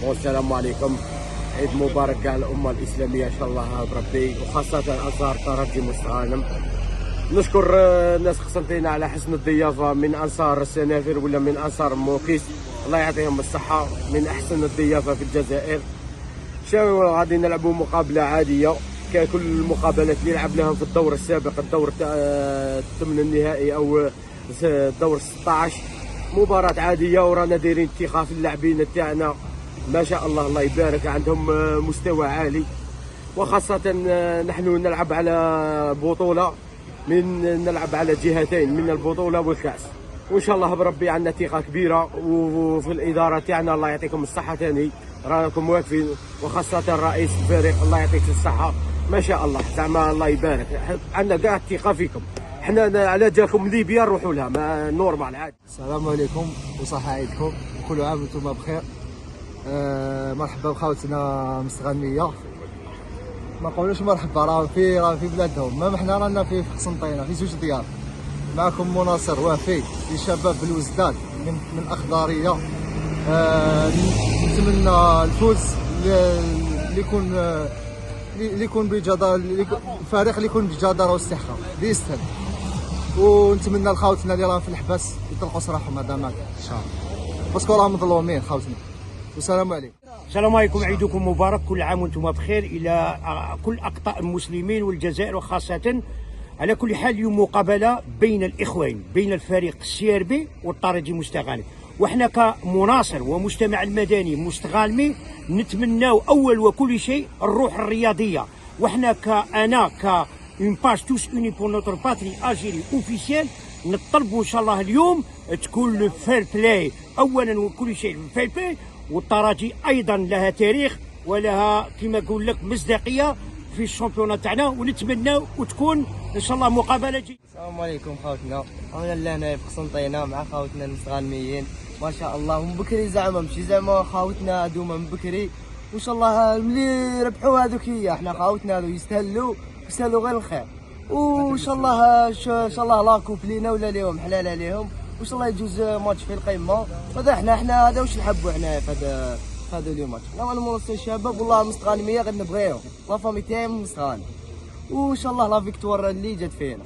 والسلام عليكم. عيد مبارك كاع الامه الاسلاميه ان شاء الله بربي، وخاصه انصار ترجي مستغانم. نشكر الناس قسنطينه على حسن الضيافه من انصار السنافر ولا من انصار موكيس، الله يعطيهم الصحه، من احسن الضيافه في الجزائر. شاو غادي نلعبوا مقابله عاديه ككل المقابلات اللي لعبناهم في الدور السابق، الدور الثمن النهائي او الدور 16. مباراة عادية ورانا دايرين الثقة في اللاعبين تاعنا ما شاء الله، الله يبارك، عندهم مستوى عالي. وخاصة نحن نلعب على بطولة، نلعب على جهتين من البطولة والكأس، وإن شاء الله بربي عندنا ثقة كبيرة. وفي الإدارة تاعنا الله يعطيكم الصحة ثاني، راكم واقفين، وخاصة رئيس الفريق الله يعطيك الصحة ما شاء الله، زعما الله يبارك، عندنا كاع الثقة فيكم. حنا على جاكم ليبيا نروحوا لها ما نورمال عادي. السلام عليكم وصحة عيدكم وكل عام وانتم بخير. مرحبا بخاوتنا مستغنية، ما نقولوش مرحبا، راه في بلادهم، ما حنا رانا في قسنطينة في زوج ديار. معكم مناصر وافي لشباب بالوزداد من أخضرية. نتمنى الفوز اللي يكون بجدارة، الفريق اللي يكون بجدارة واستحقاق اللي يستاهل. ونتمنى لخاوتنا اللي راهم في الحبس يطلقوا سراحهم هذا ماك ان شاء الله، باسكو راهم مظلومين خاوتنا. والسلام عليكم. السلام عليكم، عيدكم مبارك، كل عام وانتم بخير الى كل اقطاع المسلمين والجزائر، وخاصه على كل حال اليوم مقابله بين الاخوين، بين الفريق السي ار بي والطرجي مستغانم. وحنا كمناصر ومجتمع المدني مستغانمي نتمناو اول وكل شيء الروح الرياضيه. وحنا كانا اون باج توس اوني بور نوتر باتري الجيري اوفيسيال، نطلبوا ان شاء الله اليوم تكون لو فير بلاي اولا وكل شيء فير بلاي، والترجي ايضا لها تاريخ ولها كما نقول لك مصداقيه في الشامبيونات تاعنا، ونتمناو وتكون ان شاء الله مقابله جيده. السلام عليكم خاوتنا، انا هنا في قسنطينه مع خاوتنا المستغانميين ما شاء الله، ومن بكري زعما ماشي زعما خاوتنا هذوما من بكري، وان شاء الله ملي ربحوا هذوك هي احنا خاوتنا هذو يستاهلوا غير الخير. وان شاء الله لاكوب لينا ولا ليهم حلال عليهم، وان شاء الله يجوز ماتش في القمه. هذا احنا هذا واش نحبوا احنا في هذا اليوم ماتش. انا منصر الشباب والله مستغانميه غير نبغيهم، لا فامي تاعي مستغانم، وان شاء الله لا فيكتوار اللي جات فينا.